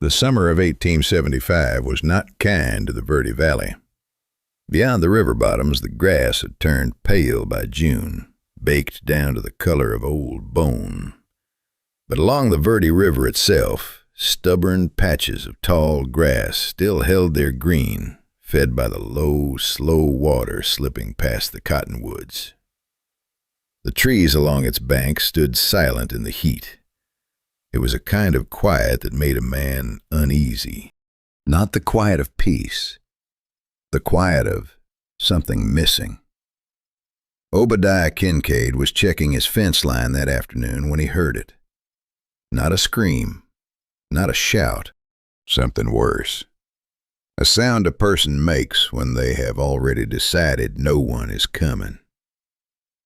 The summer of 1875 was not kind to the Verde Valley. Beyond the river bottoms, the grass had turned pale by June, baked down to the color of old bone. But along the Verde River itself, stubborn patches of tall grass still held their green, fed by the low, slow water slipping past the cottonwoods. The trees along its banks stood silent in the heat. It was a kind of quiet that made a man uneasy. Not the quiet of peace, the quiet of something missing. Obadiah Kincaid was checking his fence line that afternoon when he heard it. Not a scream, not a shout, something worse. A sound a person makes when they have already decided no one is coming.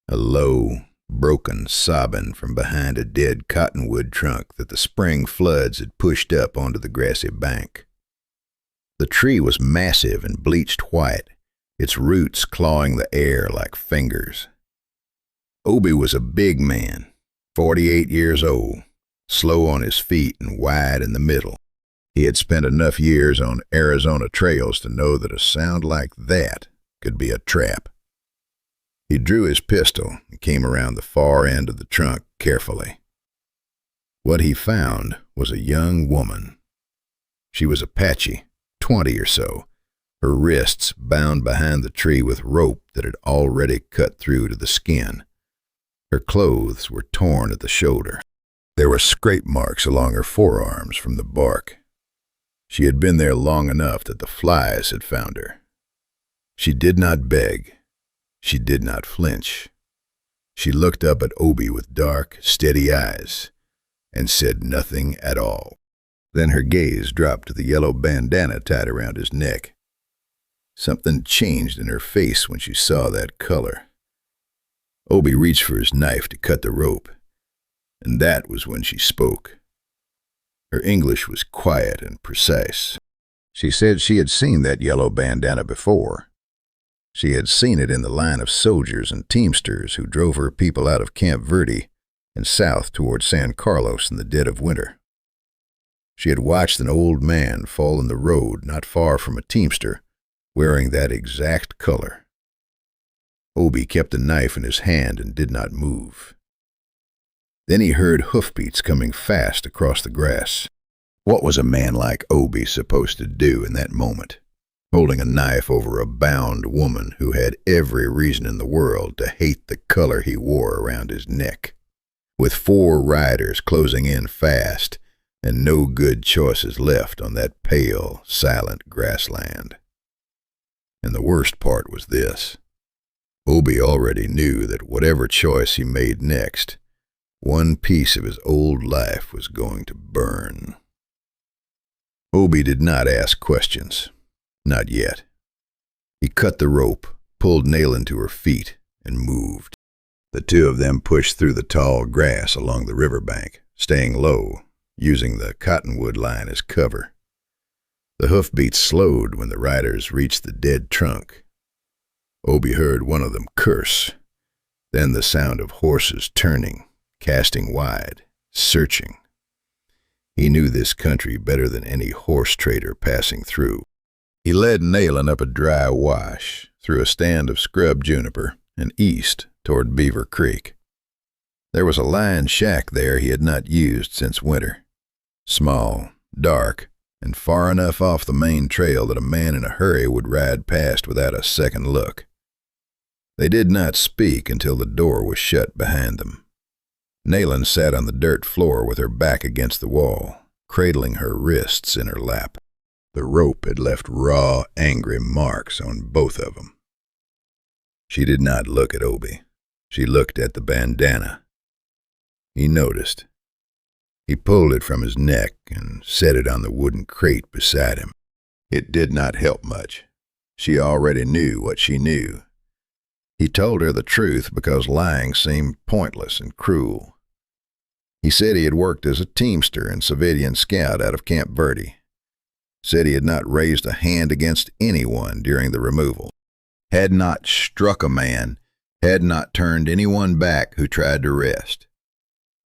A low, broken sobbing from behind a dead cottonwood trunk that the spring floods had pushed up onto the grassy bank. The tree was massive and bleached white, its roots clawing the air like fingers. Obie was a big man, 48 years old, slow on his feet and wide in the middle. He had spent enough years on Arizona trails to know that a sound like that could be a trap. He drew his pistol and came around the far end of the trunk carefully. What he found was a young woman. She was Apache, 20 or so, her wrists bound behind the tree with rope that had already cut through to the skin. Her clothes were torn at the shoulder. There were scrape marks along her forearms from the bark. She had been there long enough that the flies had found her. She did not beg. She did not flinch. She looked up at Obie with dark, steady eyes and said nothing at all. Then her gaze dropped to the yellow bandana tied around his neck. Something changed in her face when she saw that color. Obie reached for his knife to cut the rope, and that was when she spoke. Her English was quiet and precise. She said she had seen that yellow bandana before. She had seen it in the line of soldiers and teamsters who drove her people out of Camp Verde and south toward San Carlos in the dead of winter. She had watched an old man fall in the road not far from a teamster, wearing that exact color. Obie kept the knife in his hand and did not move. Then he heard hoofbeats coming fast across the grass. What was a man like Obie supposed to do in that moment, holding a knife over a bound woman who had every reason in the world to hate the color he wore around his neck? With 4 riders closing in fast and no good choices left on that pale, silent grassland. And the worst part was this. Obie already knew that whatever choice he made next, one piece of his old life was going to burn. Obie did not ask questions. Not yet. He cut the rope, pulled Nayland to her feet, and moved. The two of them pushed through the tall grass along the riverbank, staying low, using the cottonwood line as cover. The hoofbeats slowed when the riders reached the dead trunk. Obie heard one of them curse, then the sound of horses turning, casting wide, searching. He knew this country better than any horse trader passing through. He led Nayland up a dry wash, through a stand of scrub juniper, and east toward Beaver Creek. There was a line shack there he had not used since winter. Small, dark, and far enough off the main trail that a man in a hurry would ride past without a second look. They did not speak until the door was shut behind them. Nayland sat on the dirt floor with her back against the wall, cradling her wrists in her lap. The rope had left raw, angry marks on both of them. She did not look at Obie. She looked at the bandana. He noticed. He pulled it from his neck and set it on the wooden crate beside him. It did not help much. She already knew what she knew. He told her the truth because lying seemed pointless and cruel. He said he had worked as a teamster and civilian scout out of Camp Verde. Said he had not raised a hand against anyone during the removal, had not struck a man, had not turned anyone back who tried to rest.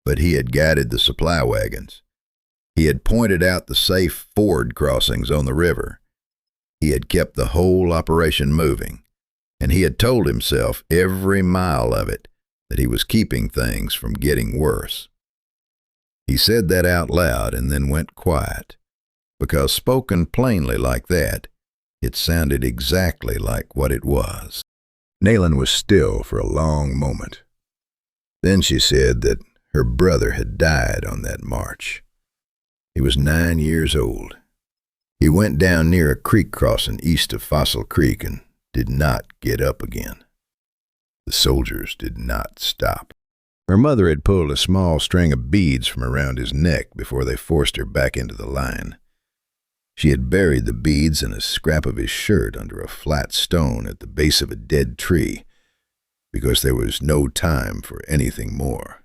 But he had guided the supply wagons. He had pointed out the safe ford crossings on the river. He had kept the whole operation moving, and he had told himself every mile of it that he was keeping things from getting worse. He said that out loud and then went quiet, because spoken plainly like that, it sounded exactly like what it was. Nayland was still for a long moment. Then she said that her brother had died on that march. He was 9 years old. He went down near a creek crossing east of Fossil Creek and did not get up again. The soldiers did not stop. Her mother had pulled a small string of beads from around his neck before they forced her back into the line. She had buried the beads in a scrap of his shirt under a flat stone at the base of a dead tree, because there was no time for anything more.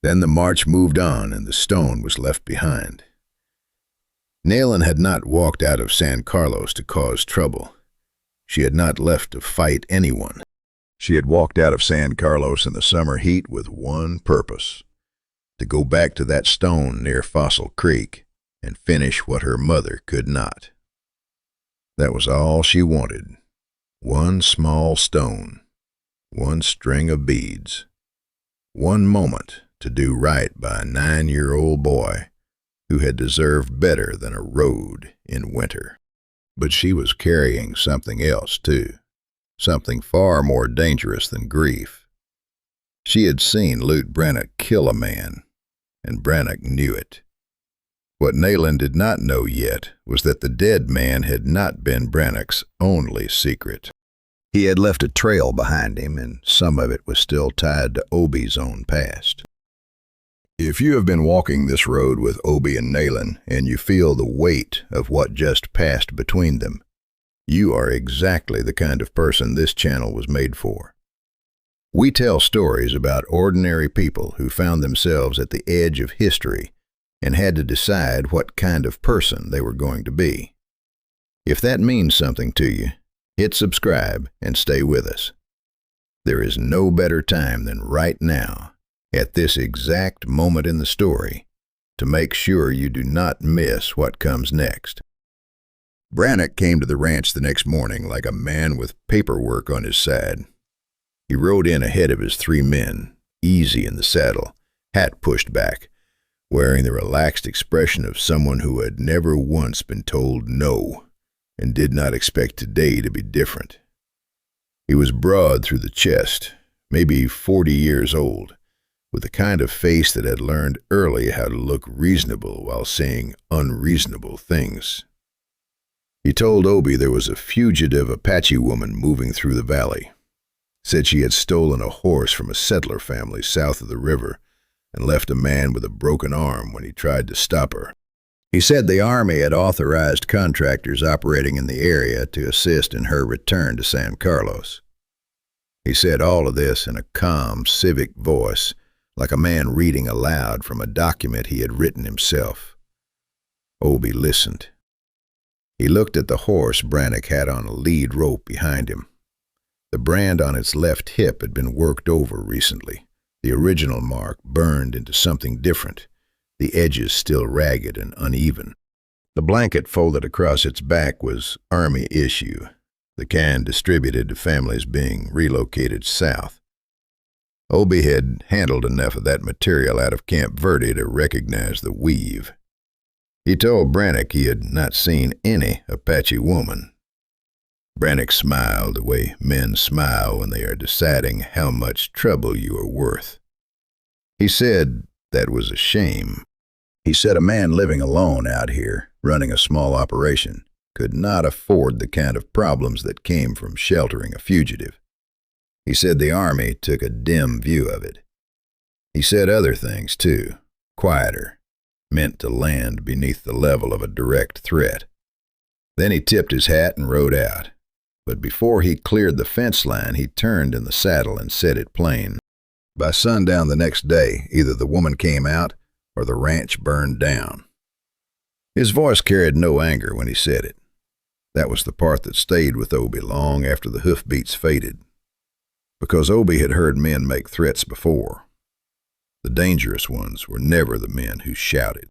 Then the march moved on and the stone was left behind. Nayland had not walked out of San Carlos to cause trouble. She had not left to fight anyone. She had walked out of San Carlos in the summer heat with one purpose: to go back to that stone near Fossil Creek and finish what her mother could not. That was all she wanted. One small stone, one string of beads, one moment to do right by a 9-year-old boy who had deserved better than a road in winter. But she was carrying something else, too, something far more dangerous than grief. She had seen Lute Brannock kill a man, and Brannock knew it. What Nayland did not know yet was that the dead man had not been Brannock's only secret. He had left a trail behind him, and some of it was still tied to Obie's own past. If you have been walking this road with Obie and Nayland, and you feel the weight of what just passed between them, you are exactly the kind of person this channel was made for. We tell stories about ordinary people who found themselves at the edge of history and had to decide what kind of person they were going to be. If that means something to you, hit subscribe and stay with us. There is no better time than right now, at this exact moment in the story, to make sure you do not miss what comes next. Brannock came to the ranch the next morning like a man with paperwork on his side. He rode in ahead of his 3 men, easy in the saddle, hat pushed back, wearing the relaxed expression of someone who had never once been told no and did not expect today to be different. He was broad through the chest, maybe 40 years old, with the kind of face that had learned early how to look reasonable while saying unreasonable things. He told Obie there was a fugitive Apache woman moving through the valley. Said she had stolen a horse from a settler family south of the river and left a man with a broken arm when he tried to stop her. He said the Army had authorized contractors operating in the area to assist in her return to San Carlos. He said all of this in a calm, civic voice, like a man reading aloud from a document he had written himself. Obie listened. He looked at the horse Brannock had on a lead rope behind him. The brand on its left hip had been worked over recently, the original mark burned into something different, the edges still ragged and uneven. The blanket folded across its back was Army issue, the kind distributed to families being relocated south. Obie had handled enough of that material out of Camp Verde to recognize the weave. He told Brannock he had not seen any Apache woman. Brannock smiled the way men smile when they are deciding how much trouble you are worth. He said that was a shame. He said a man living alone out here, running a small operation, could not afford the kind of problems that came from sheltering a fugitive. He said the Army took a dim view of it. He said other things, too, quieter, meant to land beneath the level of a direct threat. Then he tipped his hat and rode out. But before he cleared the fence line, he turned in the saddle and said it plain. By sundown the next day, either the woman came out or the ranch burned down. His voice carried no anger when he said it. That was the part that stayed with Obie long after the hoofbeats faded. Because Obie had heard men make threats before. The dangerous ones were never the men who shouted.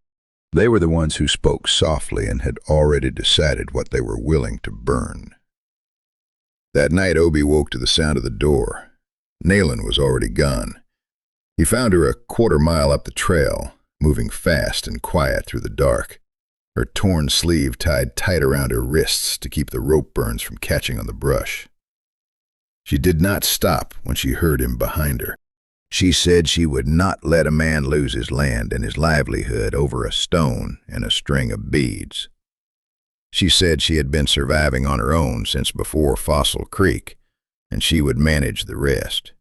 They were the ones who spoke softly and had already decided what they were willing to burn. That night, Obie woke to the sound of the door. Nayland was already gone. He found her a quarter-mile up the trail, moving fast and quiet through the dark, her torn sleeve tied tight around her wrists to keep the rope burns from catching on the brush. She did not stop when she heard him behind her. She said she would not let a man lose his land and his livelihood over a stone and a string of beads. She said she had been surviving on her own since before Fossil Creek, and she would manage the rest.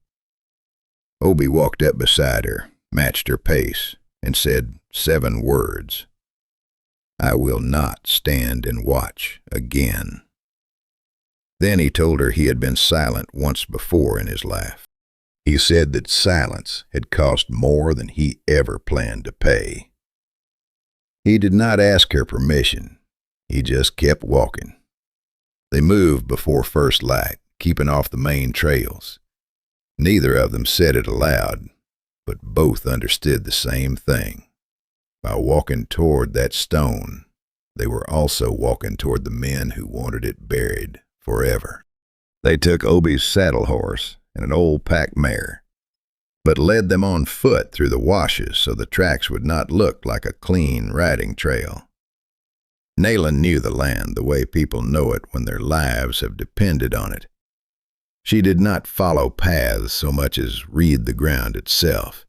Obie walked up beside her, matched her pace, and said 7 words. "I will not stand and watch again." Then he told her he had been silent once before in his life. He said that silence had cost more than he ever planned to pay. He did not ask her permission. He just kept walking. They moved before first light, keeping off the main trails. Neither of them said it aloud, but both understood the same thing. By walking toward that stone, they were also walking toward the men who wanted it buried forever. They took Obie's saddle horse and an old pack mare, but led them on foot through the washes so the tracks would not look like a clean riding trail. Nayland knew the land the way people know it when their lives have depended on it. She did not follow paths so much as read the ground itself,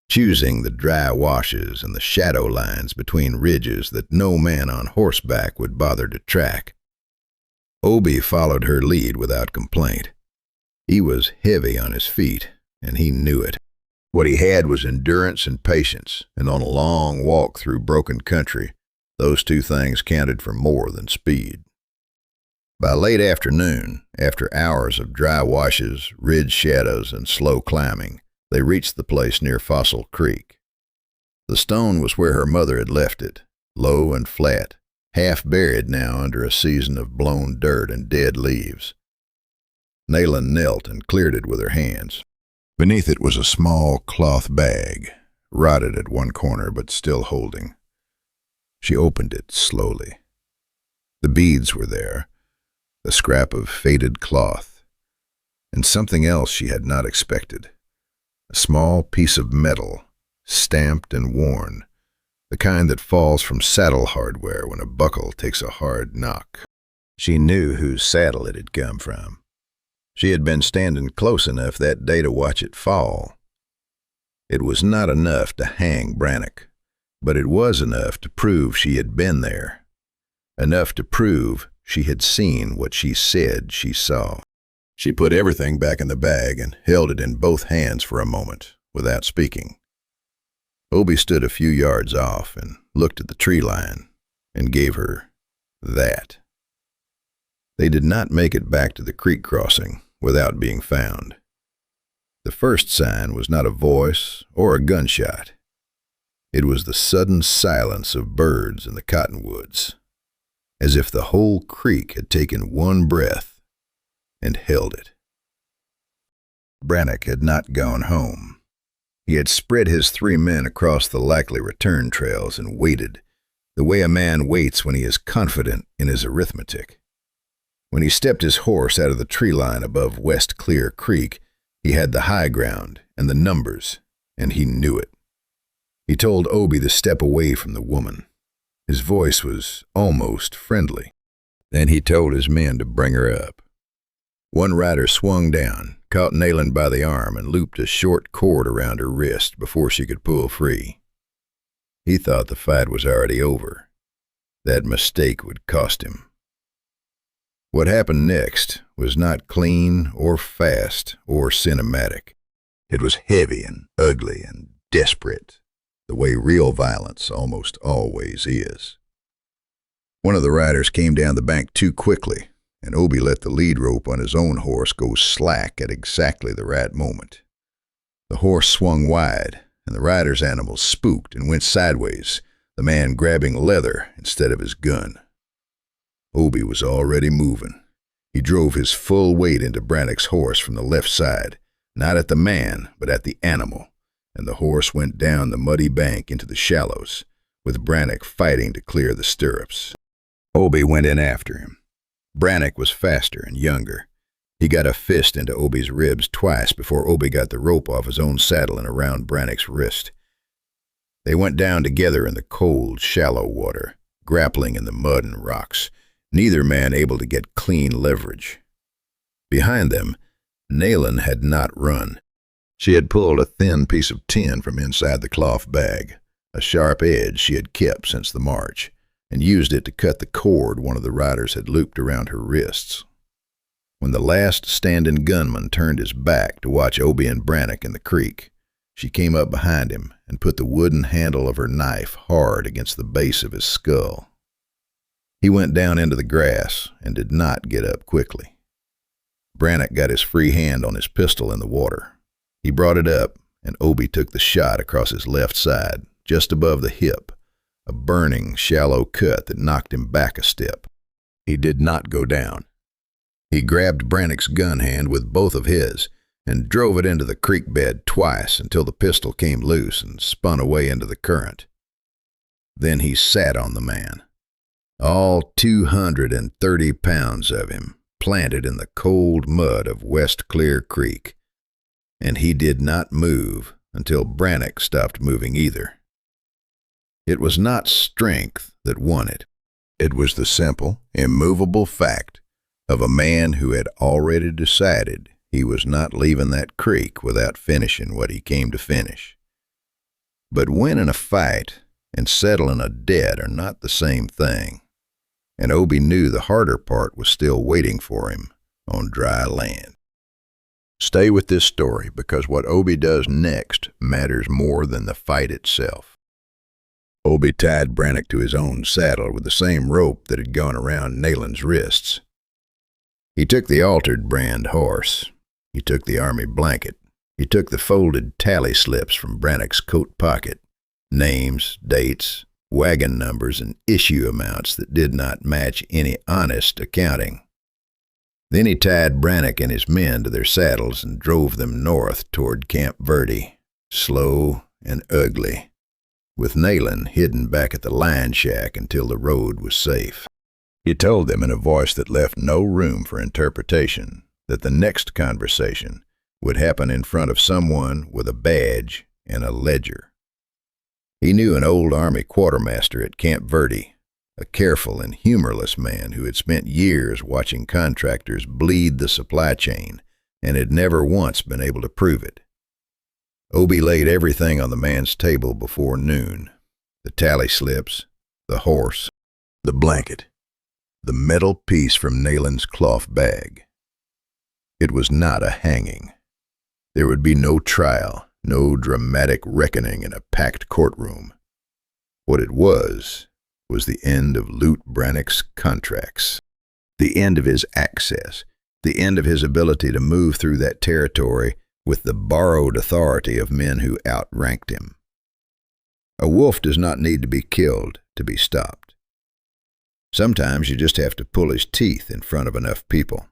choosing the dry washes and the shadow lines between ridges that no man on horseback would bother to track. Obie followed her lead without complaint. He was heavy on his feet, and he knew it. What he had was endurance and patience, and on a long walk through broken country, those 2 things counted for more than speed. By late afternoon, after hours of dry washes, ridge shadows, and slow climbing, they reached the place near Fossil Creek. The stone was where her mother had left it, low and flat, half buried now under a season of blown dirt and dead leaves. Nayland knelt and cleared it with her hands. Beneath it was a small cloth bag, rotted at one corner but still holding. She opened it slowly. The beads were there, the scrap of faded cloth, and something else she had not expected. A small piece of metal, stamped and worn, the kind that falls from saddle hardware when a buckle takes a hard knock. She knew whose saddle it had come from. She had been standing close enough that day to watch it fall. It was not enough to hang Brannock, but it was enough to prove she had been there, enough to prove she had seen what she said she saw. She put everything back in the bag and held it in both hands for a moment, without speaking. Obie stood a few yards off and looked at the tree line and gave her that. They did not make it back to the creek crossing without being found. The first sign was not a voice or a gunshot. It was the sudden silence of birds in the cottonwoods, as if the whole creek had taken one breath and held it. Brannock had not gone home. He had spread his 3 men across the likely return trails and waited, the way a man waits when he is confident in his arithmetic. When he stepped his horse out of the tree line above West Clear Creek, he had the high ground and the numbers, and he knew it. He told Obie to step away from the woman. His voice was almost friendly. Then he told his men to bring her up. One rider swung down, caught Nayland by the arm, and looped a short cord around her wrist before she could pull free. He thought the fight was already over. That mistake would cost him. What happened next was not clean or fast or cinematic. It was heavy and ugly and desperate, the way real violence almost always is. One of the riders came down the bank too quickly, and Obie let the lead rope on his own horse go slack at exactly the right moment. The horse swung wide, and the rider's animal spooked and went sideways, the man grabbing leather instead of his gun. Obie was already moving. He drove his full weight into Brannock's horse from the left side, not at the man, but at the animal, and the horse went down the muddy bank into the shallows, with Brannock fighting to clear the stirrups. Obie went in after him. Brannock was faster and younger. He got a fist into Obie's ribs twice before Obie got the rope off his own saddle and around Brannock's wrist. They went down together in the cold, shallow water, grappling in the mud and rocks, neither man able to get clean leverage. Behind them, Nayland had not run. She had pulled a thin piece of tin from inside the cloth bag, a sharp edge she had kept since the march, and used it to cut the cord one of the riders had looped around her wrists. When the last standing gunman turned his back to watch Obie and Brannock in the creek, she came up behind him and put the wooden handle of her knife hard against the base of his skull. He went down into the grass and did not get up quickly. Brannock got his free hand on his pistol in the water. He brought it up, and Obie took the shot across his left side, just above the hip, a burning, shallow cut that knocked him back a step. He did not go down. He grabbed Brannock's gun hand with both of his and drove it into the creek bed twice until the pistol came loose and spun away into the current. Then he sat on the man, all 230 pounds of him, planted in the cold mud of West Clear Creek, and he did not move until Brannock stopped moving either. It was not strength that won it. It was the simple, immovable fact of a man who had already decided he was not leaving that creek without finishing what he came to finish. But winning a fight and settling a debt are not the same thing, and Obie knew the harder part was still waiting for him on dry land. Stay with this story because what Obie does next matters more than the fight itself. Obie tied Brannock to his own saddle with the same rope that had gone around Nayland's wrists. He took the altered brand horse. He took the army blanket. He took the folded tally slips from Brannock's coat pocket, names, dates, wagon numbers, and issue amounts that did not match any honest accounting. Then he tied Brannock and his men to their saddles and drove them north toward Camp Verde, slow and ugly, with Nayland hidden back at the line shack until the road was safe. He told them in a voice that left no room for interpretation that the next conversation would happen in front of someone with a badge and a ledger. He knew an old army quartermaster at Camp Verde, a careful and humorless man who had spent years watching contractors bleed the supply chain and had never once been able to prove it. Obie laid everything on the man's table before noon: the tally slips, the horse, the blanket, the metal piece from Nayland's cloth bag. It was not a hanging. There would be no trial, no dramatic reckoning in a packed courtroom. What it was the end of Lute Brannock's contracts, the end of his access, the end of his ability to move through that territory with the borrowed authority of men who outranked him. A wolf does not need to be killed to be stopped. Sometimes you just have to pull his teeth in front of enough people.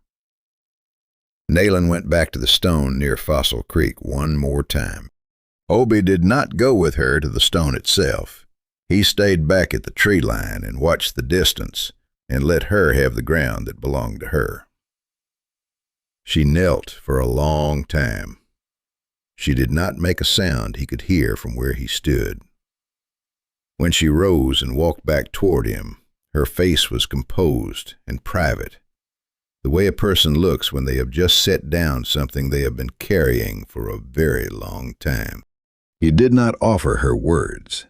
Nayland went back to the stone near Fossil Creek one more time. Obie did not go with her to the stone itself. He stayed back at the tree line and watched the distance and let her have the ground that belonged to her. She knelt for a long time. She did not make a sound he could hear from where he stood. When she rose and walked back toward him, her face was composed and private, the way a person looks when they have just set down something they have been carrying for a very long time. He did not offer her words.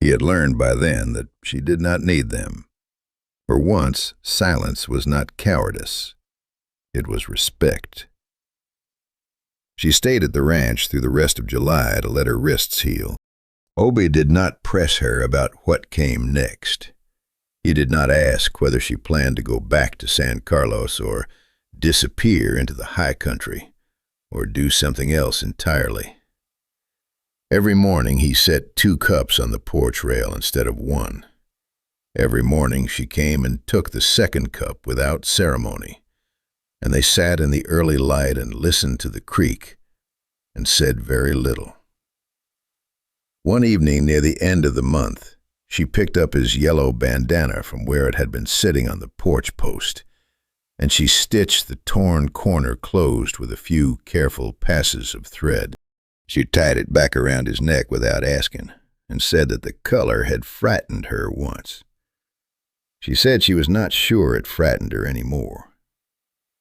He had learned by then that she did not need them. For once, silence was not cowardice. It was respect. She stayed at the ranch through the rest of July to let her wrists heal. Obie did not press her about what came next. He did not ask whether she planned to go back to San Carlos or disappear into the high country or do something else entirely. Every morning he set 2 cups on the porch rail instead of 1. Every morning she came and took the second cup without ceremony, and they sat in the early light and listened to the creek and said very little. One evening near the end of the month, She picked up his yellow bandana from where it had been sitting on the porch post, and she stitched the torn corner closed with a few careful passes of thread. She tied it back around his neck without asking, and said that the color had frightened her once. She said she was not sure it frightened her anymore,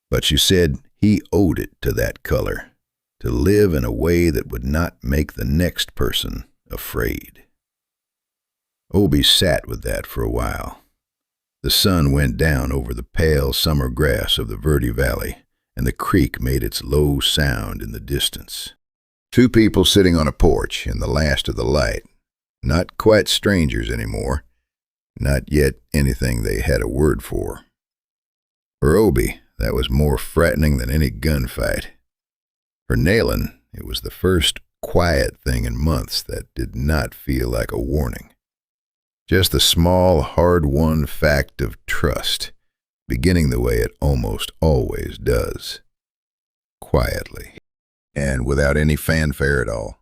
but she said he owed it to that color to live in a way that would not make the next person afraid. Obie sat with that for a while. The sun went down over the pale summer grass of the Verde Valley, and the creek made its low sound in the distance. Two people sitting on a porch in the last of the light, not quite strangers anymore, not yet anything they had a word for. For Obie, that was more frightening than any gunfight. For Nayland, it was the first quiet thing in months that did not feel like a warning. Just the small, hard-won fact of trust, beginning the way it almost always does. Quietly. And without any fanfare at all.